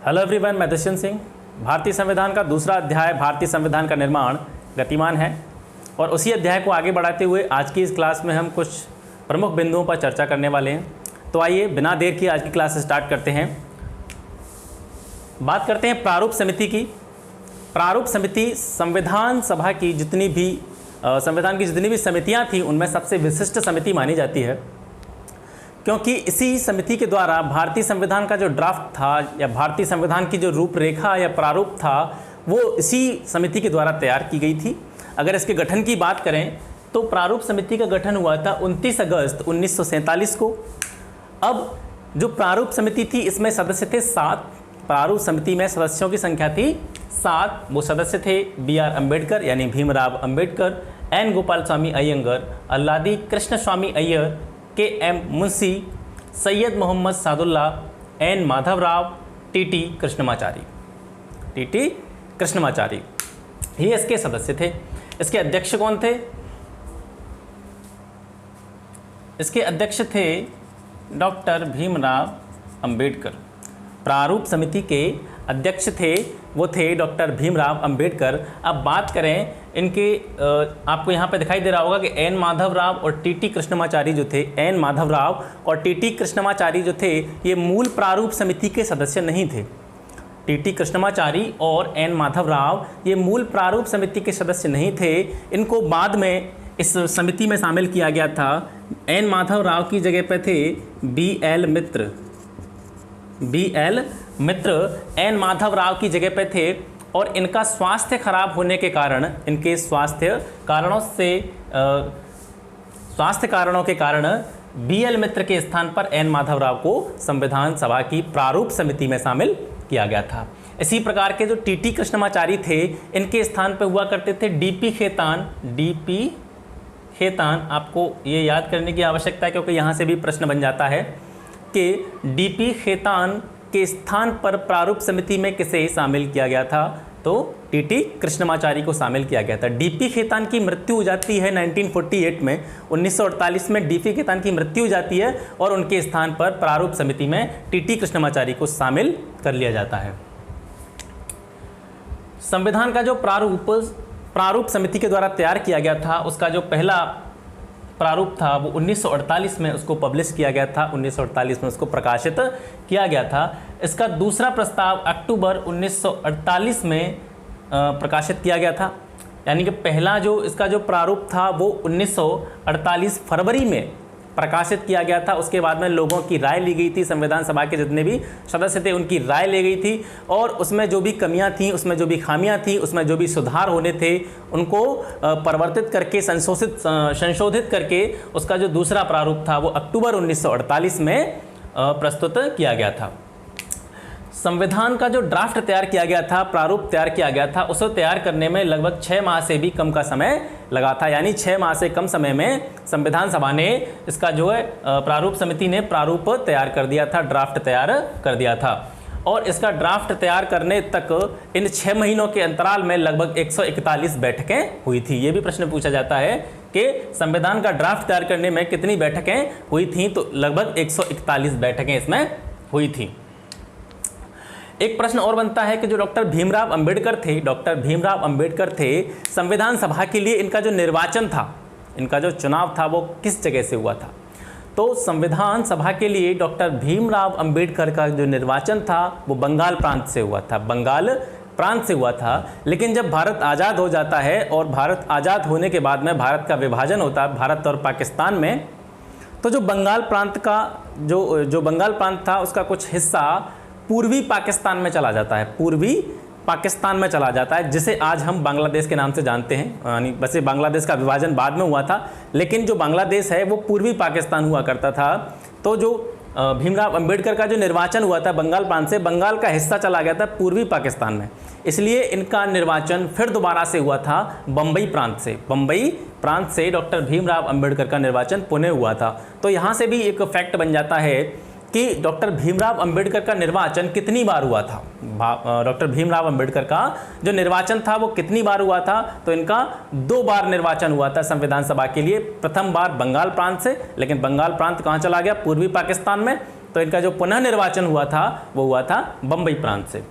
Hello everyone, मैं दुष्यंत सिंह। भारतीय संविधान का दूसरा अध्याय भारतीय संविधान का निर्माण गतिमान है और उसी अध्याय को आगे बढ़ाते हुए आज की इस क्लास में हम कुछ प्रमुख बिंदुओं पर चर्चा करने वाले हैं। तो आइए बिना देर किए आज की क्लास स्टार्ट करते हैं। बात करते हैं प्रारूप समिति की। प्रारूप समिति संविधान सभा की जितनी भी संविधान की जितनी भी समितियां थी उनमें सबसे विशिष्ट समिति मानी जाती है, क्योंकि इसी समिति के द्वारा भारतीय संविधान का जो ड्राफ्ट था या भारतीय संविधान की जो रूपरेखा या प्रारूप था वो इसी समिति के द्वारा तैयार की गई थी। अगर इसके गठन की बात करें तो प्रारूप समिति का गठन हुआ था 29 अगस्त 1947 को। अब जो प्रारूप समिति थी इसमें सदस्य थे 7। प्रारूप समिति में सदस्यों की संख्या थी 7। वो सदस्य थे B.R. अम्बेडकर यानी भीमराव अम्बेडकर, N. गोपाल स्वामी अयंगर, अल्लादी कृष्ण स्वामी Iyer, K.M. Munshi, Syed Mohammad Sadulla, N. Madhavrao, T.T. Krishnamachari ये इसके सदस्य थे। इसके अध्यक्ष कौन थे? इसके अध्यक्ष थे डॉक्टर भीमराव अम्बेडकर। प्रारूप समिति के अध्यक्ष थे वो थे डॉक्टर भीमराव अम्बेडकर। अब बात करें इनके, आपको यहाँ पे दिखाई दे रहा होगा कि एन माधवराव और टी कृष्णमाचारी जो थे, एन माधवराव और टी कृष्णमाचारी जो थे ये मूल प्रारूप समिति के सदस्य नहीं थे। टी कृष्णमाचारी और एन माधवराव ये मूल प्रारूप समिति के सदस्य नहीं थे। इनको बाद में इस समिति में शामिल किया गया था। एन माधवराव की जगह पे थे बी.एल. मित्र एन माधवराव की जगह पे थे और इनका स्वास्थ्य खराब होने के कारण, इनके स्वास्थ्य कारणों के कारण बी.एल. मित्र के स्थान पर एन माधवराव को संविधान सभा की प्रारूप समिति में शामिल किया गया था। इसी प्रकार के जो टी कृष्णमाचारी थे इनके स्थान पर हुआ करते थे डी.पी. खेतान। आपको ये याद करने की आवश्यकता है क्योंकि यहाँ से भी प्रश्न बन जाता है कि डी.पी. खेतान के स्थान पर प्रारूप समिति में किसे शामिल किया गया था? तो टी कृष्णमाचारी को शामिल किया गया था। डी.पी. खेतान की मृत्यु हो जाती है 1948 में। 1948 में डी.पी. खेतान की मृत्यु हो जाती है और उनके स्थान पर प्रारूप समिति में टी कृष्णमाचारी को शामिल कर लिया जाता है। संविधान का जो प्रारूप समिति के द्वारा तैयार किया गया था उसका जो पहला प्रारूप था वो 1948 में उसको पब्लिश किया गया था। 1948 में उसको प्रकाशित किया गया था। इसका दूसरा प्रस्ताव अक्टूबर 1948 में प्रकाशित किया गया था। यानी कि पहला जो इसका जो प्रारूप था वो 1948 फरवरी में प्रकाशित किया गया था। उसके बाद में लोगों की राय ली गई थी, संविधान सभा के जितने भी सदस्य थे उनकी राय ली गई थी और उसमें जो भी कमियां थी, उसमें जो भी खामियां थी, उसमें जो भी सुधार होने थे उनको परिवर्तित करके संशोधित करके उसका जो दूसरा प्रारूप था वो अक्टूबर 1948 में प्रस्तुत किया गया था। संविधान का जो ड्राफ्ट तैयार किया गया था, प्रारूप तैयार किया गया था, उसे तैयार करने में लगभग 6 माह से भी कम का समय लगा था। यानी 6 माह से कम समय में संविधान सभा ने इसका जो है प्रारूप समिति ने प्रारूप तैयार कर दिया था, ड्राफ्ट तैयार कर दिया था। और इसका ड्राफ्ट तैयार करने तक इन 6 महीनों के अंतराल में लगभग 141 बैठकें हुई थी। ये भी प्रश्न पूछा जाता है कि संविधान का ड्राफ्ट तैयार करने में कितनी बैठकें हुई थी, तो लगभग 141 बैठकें इसमें हुई थी। एक प्रश्न और बनता है कि जो डॉक्टर भीमराव अम्बेडकर थे, संविधान सभा के लिए इनका जो निर्वाचन था, इनका जो चुनाव था वो किस जगह से हुआ था? तो संविधान सभा के लिए डॉक्टर भीमराव अम्बेडकर का जो निर्वाचन था वो बंगाल प्रांत से हुआ था। लेकिन जब भारत आज़ाद हो जाता है और भारत आज़ाद होने के बाद में भारत का विभाजन होता है भारत और पाकिस्तान में, तो जो बंगाल प्रांत था उसका कुछ हिस्सा पूर्वी पाकिस्तान में चला जाता है, जिसे आज हम बांग्लादेश के नाम से जानते हैं। यानी वैसे बांग्लादेश का विभाजन बाद में हुआ था, लेकिन जो बांग्लादेश है वो पूर्वी पाकिस्तान हुआ करता था। तो जो भीमराव अम्बेडकर का जो निर्वाचन हुआ था बंगाल प्रांत से, बंगाल का हिस्सा चला गया था पूर्वी पाकिस्तान में, इसलिए इनका निर्वाचन फिर दोबारा से हुआ था बम्बई प्रांत से डॉक्टर भीमराव अम्बेडकर का निर्वाचन पुणे हुआ था। तो यहाँ से भी एक फैक्ट बन जाता है कि डॉक्टर भीमराव अम्बेडकर का निर्वाचन कितनी बार हुआ था। डॉक्टर भीमराव अम्बेडकर का जो निर्वाचन था वो कितनी बार हुआ था? तो इनका 2 बार निर्वाचन हुआ था संविधान सभा के लिए। प्रथम बार बंगाल प्रांत से, लेकिन बंगाल प्रांत कहाँ चला गया? पूर्वी पाकिस्तान में। तो इनका जो पुनः निर्वाचन हुआ था वो हुआ था बम्बई प्रांत से।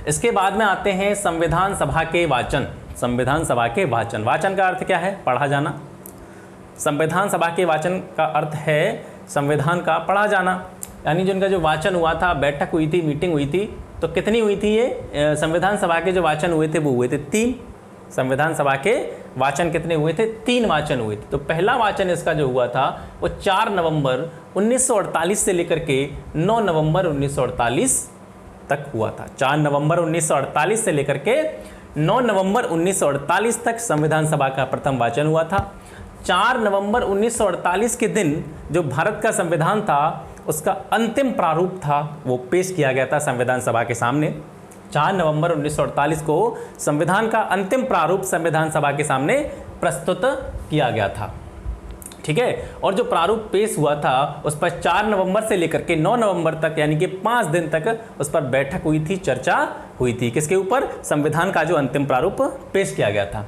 इसके बाद में आते हैं संविधान सभा के वाचन। संविधान सभा के वाचन, वाचन का अर्थ क्या है? पढ़ा जाना। संविधान सभा के वाचन का अर्थ है संविधान का पढ़ा जाना, यानी जो इनका जो वाचन हुआ था, बैठक हुई थी, मीटिंग हुई थी, तो कितनी हुई थी ये संविधान सभा के जो वाचन हुए थे वो हुए थे 3। संविधान सभा के वाचन कितने हुए थे? 3 वाचन हुए थे। तो पहला वाचन इसका जो हुआ था वो 4 नवंबर 1948 से लेकर के 9 नवंबर 1948 तक हुआ था। 4 नवंबर 1948 से लेकर के 9 नवंबर 1948 तक संविधान सभा का प्रथम वाचन हुआ था। 4 नवंबर 1948 के दिन जो भारत का संविधान था उसका अंतिम प्रारूप था वो पेश किया गया था संविधान सभा के सामने। 4 नवंबर 1948 को संविधान का अंतिम प्रारूप संविधान सभा के सामने प्रस्तुत किया गया था। ठीक है, और जो प्रारूप पेश हुआ था उस पर 4 नवंबर से लेकर के 9 नवंबर तक यानी कि 5 दिन तक उस पर बैठक हुई थी, चर्चा हुई थी। किसके ऊपर? संविधान का जो अंतिम प्रारूप पेश किया गया था।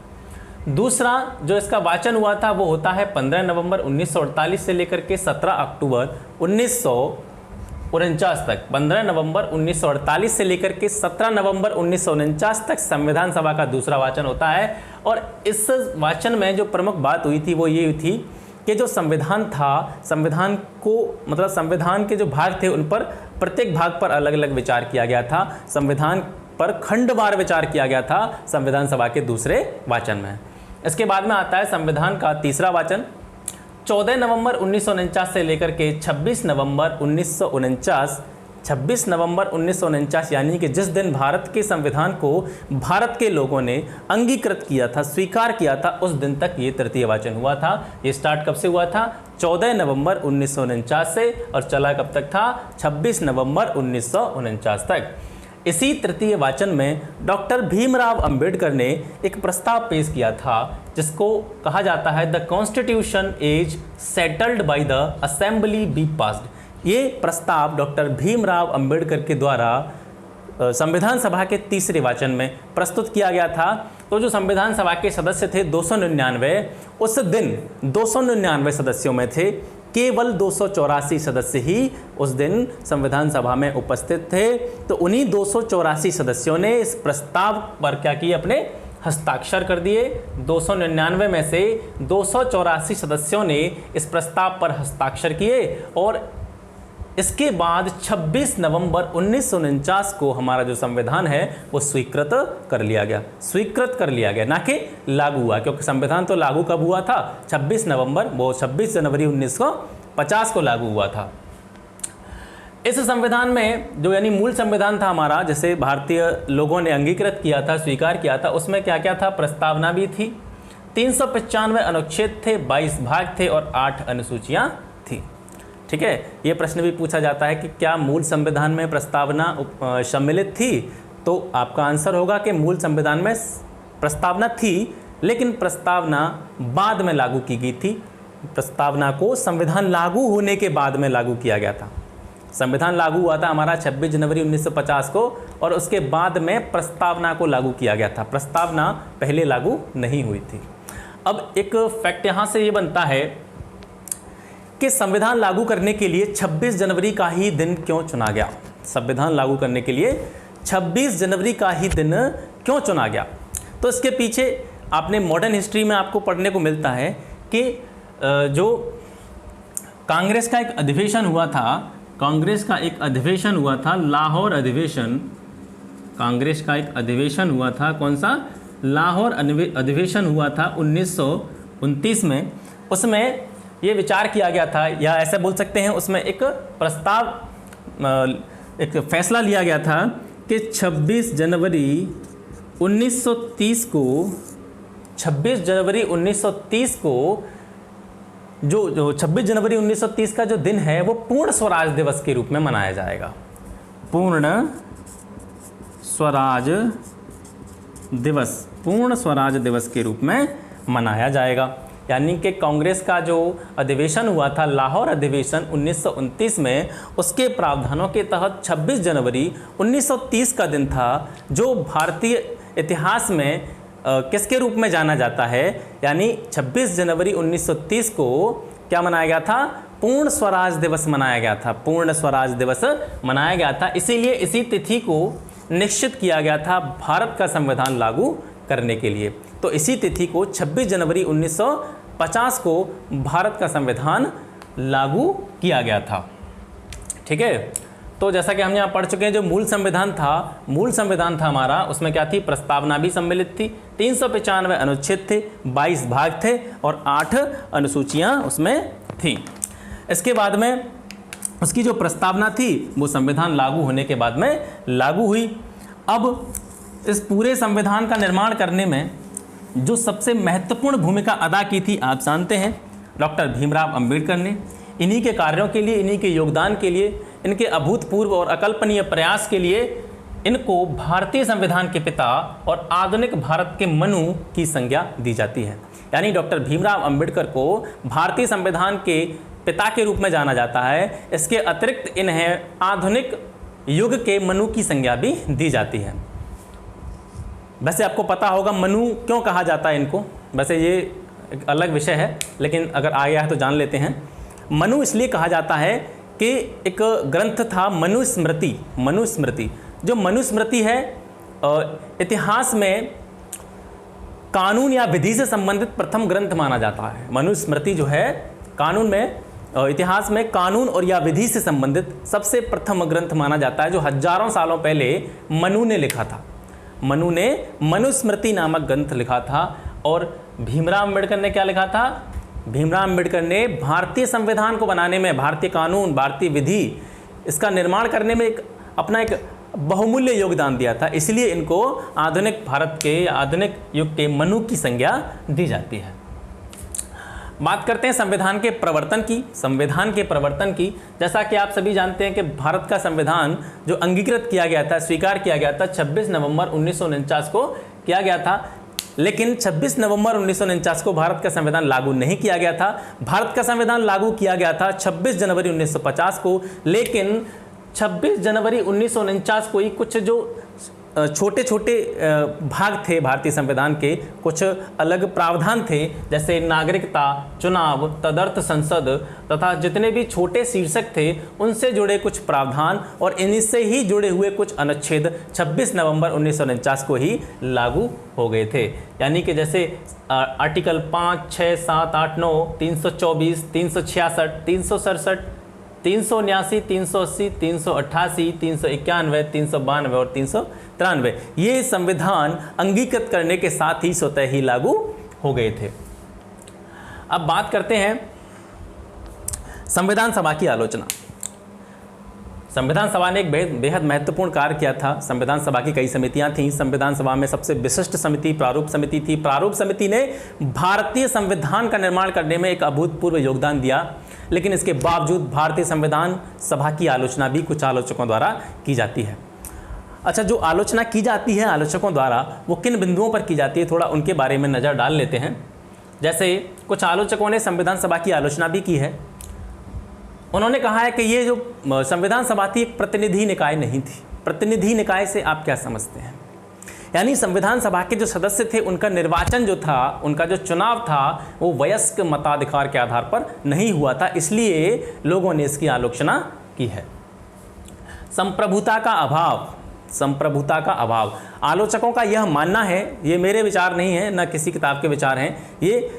दूसरा जो इसका वाचन हुआ था वो होता है 15 नवंबर 1948 से लेकर के 17 अक्टूबर 1949 तक। 15 नवंबर 1948 से लेकर के 17 नवंबर 1949 तक संविधान सभा का दूसरा वाचन होता है। और इस वाचन में जो प्रमुख बात हुई थी वो ये थी कि जो संविधान था, संविधान को मतलब संविधान के जो भाग थे उन पर प्रत्येक भाग पर अलग अलग विचार किया गया था। संविधान पर खंडवार विचार किया गया था संविधान सभा के दूसरे वाचन में। इसके बाद में आता है संविधान का तीसरा वाचन। 14 नवंबर 1949 से लेकर के 26 नवंबर 1949 यानी कि जिस दिन भारत के संविधान को भारत के लोगों ने अंगीकृत किया था, स्वीकार किया था, उस दिन तक ये तृतीय वाचन हुआ था। ये स्टार्ट कब से हुआ था? 14 नवंबर 1949 से, और चला कब तक था? 26 नवंबर 1949 तक। इसी तृतीय वाचन में डॉक्टर भीमराव अंबेडकर ने एक प्रस्ताव पेश किया था जिसको कहा जाता है the constitution is settled by the assembly be passed. ये प्रस्ताव डॉक्टर भीमराव अंबेडकर के द्वारा संविधान सभा के तीसरे वाचन में प्रस्तुत किया गया था। तो जो संविधान सभा के सदस्य थे 299, उस दिन 299 सदस्यों में थे केवल 284 सदस्य ही उस दिन संविधान सभा में उपस्थित थे। तो उन्हीं 284 सदस्यों ने इस प्रस्ताव पर क्या किए? अपने हस्ताक्षर कर दिए। 299 में से 284 सदस्यों ने इस प्रस्ताव पर हस्ताक्षर किए और इसके बाद 26 नवंबर 1949 को हमारा जो संविधान है वो स्वीकृत कर लिया गया। स्वीकृत कर लिया गया, ना कि लागू हुआ, क्योंकि संविधान तो लागू कब हुआ था? 26 नवंबर, वो 26 जनवरी 1950 को लागू हुआ था। इस संविधान में जो यानी मूल संविधान था हमारा, जैसे भारतीय लोगों ने अंगीकृत किया था, स्वीकार किया था, उसमें क्या क्या था? प्रस्तावना भी थी, 395 अनुच्छेद थे, 22 भाग थे और 8 अनुसूचियां थी। ठीक है, ये प्रश्न भी पूछा जाता है कि क्या मूल संविधान में प्रस्तावना सम्मिलित थी? तो आपका आंसर होगा कि मूल संविधान में प्रस्तावना थी, लेकिन प्रस्तावना बाद में लागू की गई थी। प्रस्तावना को संविधान लागू होने के बाद में लागू किया गया था। संविधान लागू हुआ था हमारा 26 जनवरी 1950 को, और उसके बाद में प्रस्तावना को लागू किया गया था। प्रस्तावना पहले लागू नहीं हुई थी। अब एक फैक्ट यहाँ से ये बनता है कि संविधान लागू करने के लिए 26 जनवरी का ही दिन क्यों चुना गया? संविधान लागू करने के लिए 26 जनवरी का ही दिन क्यों चुना गया? तो इसके पीछे आपने मॉडर्न हिस्ट्री में आपको पढ़ने को मिलता है कि जो कांग्रेस का एक अधिवेशन हुआ था, कांग्रेस का एक अधिवेशन हुआ था, लाहौर अधिवेशन। कांग्रेस का एक अधिवेशन हुआ था, कौन सा? लाहौर अधिवेशन हुआ था 1929 में। उसमें ये विचार किया गया था, या ऐसा बोल सकते हैं उसमें एक प्रस्ताव, एक फैसला लिया गया था कि 26 जनवरी 1930 को 26 जनवरी 1930 को जो 26 जनवरी 1930 का जो दिन है वो पूर्ण स्वराज दिवस के रूप में मनाया जाएगा। पूर्ण स्वराज दिवस, पूर्ण स्वराज दिवस के रूप में मनाया जाएगा। यानी कि कांग्रेस का जो अधिवेशन हुआ था, लाहौर अधिवेशन 1929 में, उसके प्रावधानों के तहत 26 जनवरी 1930 का दिन था, जो भारतीय इतिहास में किसके रूप में जाना जाता है? यानी 26 जनवरी 1930 को क्या मनाया गया था? पूर्ण स्वराज दिवस मनाया गया था, पूर्ण स्वराज दिवस मनाया गया था। इसीलिए इसी तिथि को निश्चित किया गया था भारत का संविधान लागू करने के लिए। तो इसी तिथि को 26 जनवरी 1950 को भारत का संविधान लागू किया गया था। ठीक है, तो जैसा कि हम यहाँ पढ़ चुके हैं, जो मूल संविधान था हमारा, उसमें क्या थी, प्रस्तावना भी सम्मिलित थी, 395 अनुच्छेद थे, 22 भाग थे और 8 अनुसूचियाँ उसमें थी। इसके बाद में उसकी जो प्रस्तावना थी वो संविधान लागू होने के बाद में लागू हुई। अब इस पूरे संविधान का निर्माण करने में जो सबसे महत्वपूर्ण भूमिका अदा की थी, आप जानते हैं, डॉक्टर भीमराव अंबेडकर ने। इन्हीं के कार्यों के लिए, इन्हीं के योगदान के लिए, इनके अभूतपूर्व और अकल्पनीय प्रयास के लिए इनको भारतीय संविधान के पिता और आधुनिक भारत के मनु की संज्ञा दी जाती है। यानी डॉक्टर भीमराव अंबेडकर को भारतीय संविधान के पिता के रूप में जाना जाता है। इसके अतिरिक्त इन्हें आधुनिक युग के मनु की संज्ञा भी दी जाती है। वैसे आपको पता होगा मनु क्यों कहा जाता है इनको, वैसे ये एक अलग विषय है, लेकिन अगर आ गया है तो जान लेते हैं। मनु इसलिए कहा जाता है कि एक ग्रंथ था मनुस्मृति। मनुस्मृति, जो मनुस्मृति है इतिहास में कानून या विधि से संबंधित प्रथम ग्रंथ माना जाता है। मनुस्मृति जो है कानून में, इतिहास में कानून और या विधि से संबंधित सबसे प्रथम ग्रंथ माना जाता है, जो हजारों सालों पहले मनु ने लिखा था। मनु ने मनुस्मृति नामक ग्रंथ लिखा था। और भीमराव अम्बेडकर ने क्या लिखा था? भीमराव अम्बेडकर ने भारतीय संविधान को बनाने में, भारतीय कानून, भारतीय विधि, इसका निर्माण करने में अपना एक बहुमूल्य योगदान दिया था। इसलिए इनको आधुनिक भारत के, आधुनिक युग के मनु की संज्ञा दी जाती है। बात करते हैं संविधान के प्रवर्तन की। संविधान के प्रवर्तन की, जैसा कि आप सभी जानते हैं कि भारत का संविधान जो अंगीकृत किया गया था, स्वीकार किया गया था, 26 नवंबर 1949 को किया गया था। लेकिन 26 नवंबर 1949 को भारत का संविधान लागू नहीं किया गया था। भारत का संविधान लागू किया गया था 26 जनवरी 1950 को। लेकिन 26 जनवरी 1949 को ही कुछ जो छोटे छोटे भाग थे भारतीय संविधान के, कुछ अलग प्रावधान थे, जैसे नागरिकता, चुनाव, तदर्थ संसद तथा जितने भी छोटे शीर्षक थे उनसे जुड़े कुछ प्रावधान और इनसे ही जुड़े हुए कुछ अनुच्छेद 26 नवंबर 1949 को ही लागू हो गए थे। यानी कि जैसे आर्टिकल 5, 6, 7, 8, 9, 324, 366, 367, 379, 380, 388, 391, 392 और 393 ये संविधान अंगीकृत करने के साथ ही स्वतः ही लागू हो गए थे। अब बात करते हैं संविधान सभा की आलोचना। संविधान सभा ने एक बेहद महत्वपूर्ण कार्य किया था। संविधान सभा की कई समितियां थीं। संविधान सभा में सबसे विशिष्ट समिति प्रारूप समिति थी। प्रारूप समिति ने भारतीय संविधान का निर्माण करने में एक अभूतपूर्व योगदान दिया। लेकिन इसके बावजूद भारतीय संविधान सभा की आलोचना भी कुछ आलोचकों द्वारा की जाती है। अच्छा, जो आलोचना की जाती है आलोचकों द्वारा, वो किन बिंदुओं पर की जाती है, थोड़ा उनके बारे में नज़र डाल लेते हैं। जैसे कुछ आलोचकों ने संविधान सभा की आलोचना भी की है। उन्होंने कहा है कि ये जो संविधान सभा थी एक प्रतिनिधि निकाय नहीं थी। प्रतिनिधि निकाय से आप क्या समझते हैं? यानी संविधान सभा के जो सदस्य थे उनका निर्वाचन जो था, उनका जो चुनाव था, वो वयस्क मताधिकार के आधार पर नहीं हुआ था। इसलिए लोगों ने इसकी आलोचना की है। संप्रभुता का अभाव, संप्रभुता का अभाव, आलोचकों का यह मानना है, ये मेरे विचार नहीं है, न किसी किताब के विचार हैं, ये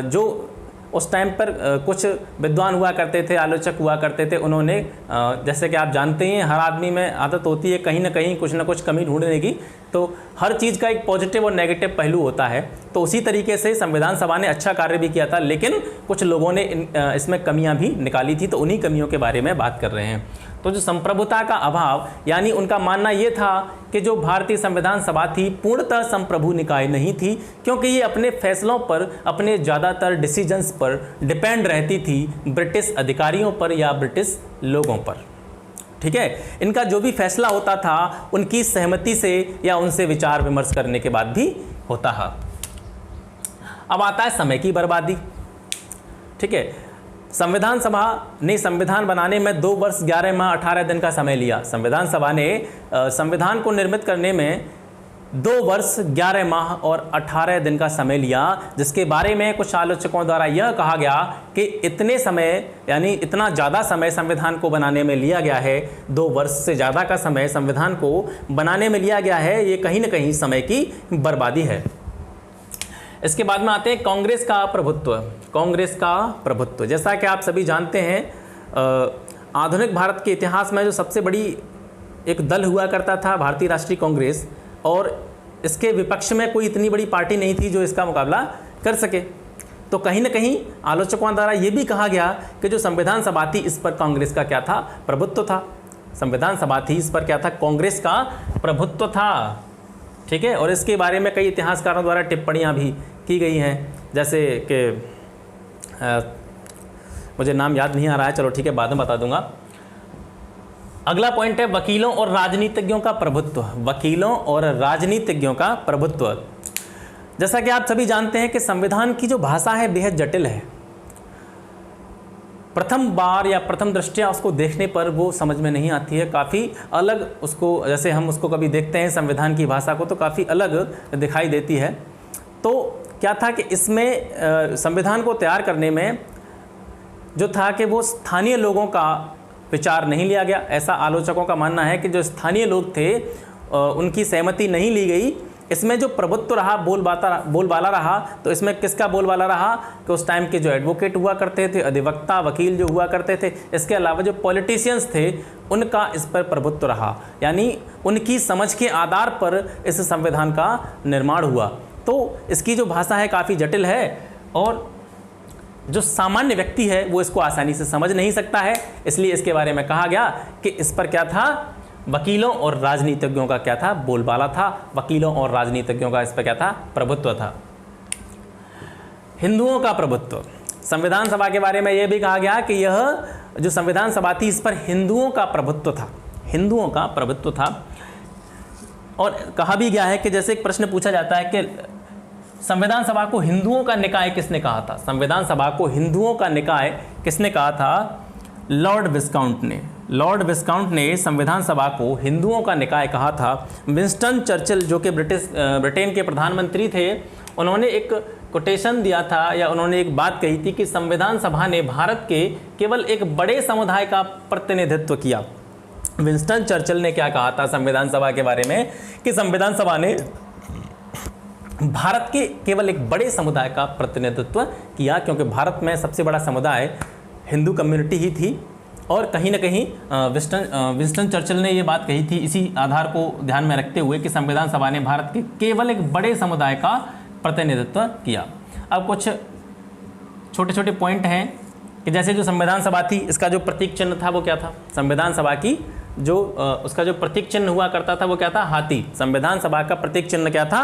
जो उस टाइम पर कुछ विद्वान हुआ करते थे, आलोचक हुआ करते थे, उन्होंने जैसे कि आप जानते हैं हर आदमी में आदत होती है कहीं ना कहीं कुछ ना कुछ कमी ढूंढने की, तो हर चीज़ का एक पॉजिटिव और नेगेटिव पहलू होता है। तो उसी तरीके से संविधान सभा ने अच्छा कार्य भी किया था, लेकिन कुछ लोगों ने इसमें कमियां भी निकाली थी, तो उन्हीं कमियों के बारे में बात कर रहे हैं। तो जो संप्रभुता का अभाव, यानी उनका मानना ये था कि जो भारतीय संविधान सभा थी पूर्णतः संप्रभु निकाय नहीं थी, क्योंकि ये अपने फैसलों पर, अपने ज़्यादातर डिसीजंस पर डिपेंड रहती थी ब्रिटिश अधिकारियों पर या ब्रिटिश लोगों पर। ठीक है, इनका जो भी फैसला होता था उनकी सहमति से या उनसे विचार विमर्श करने के बाद भी होता है। अब आता है समय की बर्बादी। ठीक है, संविधान सभा ने संविधान बनाने में 2 वर्ष 11 माह 18 दिन का समय लिया। संविधान सभा ने संविधान को निर्मित करने में 2 वर्ष 11 माह और 18 दिन का समय लिया, जिसके बारे में कुछ आलोचकों द्वारा यह कहा गया कि इतने समय यानी इतना ज़्यादा समय संविधान को बनाने में लिया गया है, 2 वर्ष से ज़्यादा का समय संविधान को बनाने में लिया गया है, ये कहीं ना कहीं समय की बर्बादी है। इसके बाद में आते हैं कांग्रेस का प्रभुत्व। कांग्रेस का प्रभुत्व, जैसा कि आप सभी जानते हैं, आधुनिक भारत के इतिहास में जो सबसे बड़ी एक दल हुआ करता था भारतीय राष्ट्रीय कांग्रेस, और इसके विपक्ष में कोई इतनी बड़ी पार्टी नहीं थी जो इसका मुकाबला कर सके। तो कहीं ना कहीं आलोचकों द्वारा ये भी कहा गया कि जो संविधान सभा थी इस पर कांग्रेस का क्या था, प्रभुत्व था। संविधान सभा थी इस पर क्या था, कांग्रेस का प्रभुत्व था। ठीक है, और इसके बारे में कई इतिहासकारों द्वारा टिप्पणियाँ भी की गई हैं, जैसे कि मुझे नाम याद नहीं आ रहा है, चलो ठीक है बाद में बता दूंगा। अगला पॉइंट है वकीलों और राजनीतिज्ञों का प्रभुत्व। वकीलों और राजनीतिज्ञों का प्रभुत्व, जैसा कि आप सभी जानते हैं कि संविधान की जो भाषा है बेहद जटिल है। प्रथम बार या प्रथम दृष्टया उसको देखने पर वो समझ में नहीं आती है, काफ़ी अलग उसको, जैसे हम उसको कभी देखते हैं संविधान की भाषा को तो काफ़ी अलग दिखाई देती है। तो क्या था कि इसमें संविधान को तैयार करने में जो था कि वो स्थानीय लोगों का विचार नहीं लिया गया। ऐसा आलोचकों का मानना है कि जो स्थानीय लोग थे उनकी सहमति नहीं ली गई। इसमें जो प्रभुत्व रहा, बोलबाला रहा, तो इसमें किसका बोलबाला रहा कि उस टाइम के जो एडवोकेट हुआ करते थे, अधिवक्ता वकील जो हुआ करते थे, इसके अलावा जो पॉलिटिशियंस थे उनका इस पर प्रभुत्व रहा, यानी उनकी समझ के आधार पर इस संविधान का निर्माण हुआ। तो इसकी जो भाषा है काफ़ी जटिल है और जो सामान्य व्यक्ति है वो इसको आसानी से समझ नहीं सकता है, इसलिए इसके बारे में कहा गया कि इस पर क्या था, वकीलों और राजनीतिज्ञों का क्या था, बोलबाला था। वकीलों और राजनीतिज्ञों का इस पर क्या था, प्रभुत्व था। हिंदुओं का प्रभुत्व, संविधान सभा के बारे में यह भी कहा गया कि यह जो संविधान सभा थी इस पर हिंदुओं का प्रभुत्व था। हिंदुओं का प्रभुत्व था। और कहा भी गया है कि जैसे एक प्रश्न पूछा जाता है कि संविधान सभा को हिंदुओं का निकाय किसने कहा था, संविधान सभा को हिंदुओं का निकाय किसने कहा था, लॉर्ड विस्काउंट ने। लॉर्ड विस्काउंट ने संविधान सभा को हिंदुओं का निकाय कहा था। विंस्टन चर्चिल जो कि ब्रिटेन के प्रधानमंत्री थे, उन्होंने एक कोटेशन दिया था या उन्होंने एक बात कही थी कि संविधान सभा ने भारत के केवल एक बड़े समुदाय का प्रतिनिधित्व किया। विंस्टन चर्चिल ने क्या कहा था संविधान सभा के बारे में कि संविधान सभा ने भारत के केवल एक बड़े समुदाय का प्रतिनिधित्व किया, क्योंकि भारत में सबसे बड़ा समुदाय हिंदू कम्युनिटी ही थी। और कहीं ना कहीं विंस्टन चर्चिल ने ये बात कही थी इसी आधार को ध्यान में रखते हुए कि संविधान सभा ने भारत के केवल एक बड़े समुदाय का प्रतिनिधित्व किया। अब कुछ छोटे छोटे पॉइंट हैं कि जैसे जो संविधान सभा थी इसका जो प्रतीक चिन्ह था वो क्या था, संविधान सभा की जो उसका जो प्रतीक चिन्ह हुआ करता था वो क्या था, हाथी। संविधान सभा का प्रतीक चिन्ह क्या था,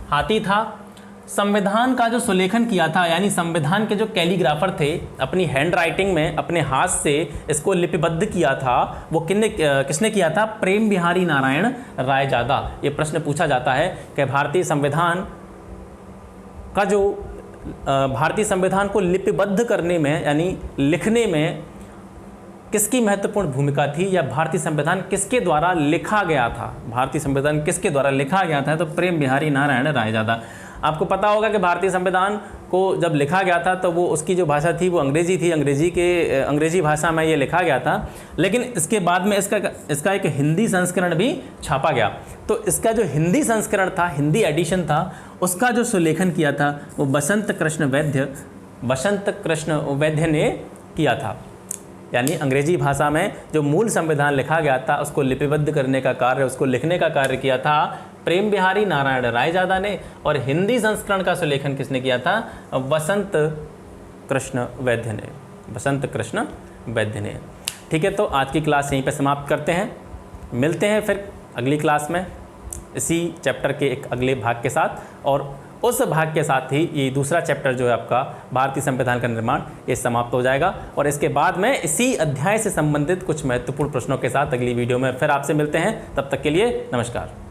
हाथी था। संविधान का जो सुलेखन किया था, यानी संविधान के जो कैलीग्राफर थे, अपनी हैंड राइटिंग में अपने हाथ से इसको लिपिबद्ध किया था, वो किसने किया था, प्रेम बिहारी नारायण रायजादा। ये प्रश्न पूछा जाता है कि भारतीय संविधान को लिपिबद्ध करने में यानी लिखने में किसकी महत्वपूर्ण भूमिका थी, या भारतीय संविधान किसके द्वारा लिखा गया था। भारतीय संविधान किसके द्वारा लिखा गया था, तो प्रेम बिहारी नारायण रायजादा। आपको पता होगा कि भारतीय संविधान को जब लिखा गया था तो वो उसकी जो भाषा थी वो अंग्रेजी थी, अंग्रेजी भाषा में ये लिखा गया था। लेकिन इसके बाद में इसका एक हिंदी संस्करण भी छापा गया। तो इसका जो हिंदी संस्करण था, हिंदी एडिशन था, उसका जो सुलेखन किया था वो बसंत कृष्ण वैद्य ने किया था। यानी अंग्रेजी भाषा में जो मूल संविधान लिखा गया था उसको लिपिबद्ध करने का कार्य, उसको लिखने का कार्य किया था प्रेम बिहारी नारायण रायजादा ने। और हिंदी संस्करण का सुलेखन किसने किया था, बसंत कृष्ण वैद्य ने। ठीक है, तो आज की क्लास यहीं पे समाप्त करते हैं। मिलते हैं फिर अगली क्लास में इसी चैप्टर के एक अगले भाग के साथ, और उस भाग के साथ ही ये दूसरा चैप्टर जो है आपका भारतीय संविधान का निर्माण, ये समाप्त हो जाएगा। और इसके बाद में इसी अध्याय से संबंधित कुछ महत्वपूर्ण प्रश्नों के साथ अगली वीडियो में फिर आपसे मिलते हैं। तब तक के लिए नमस्कार।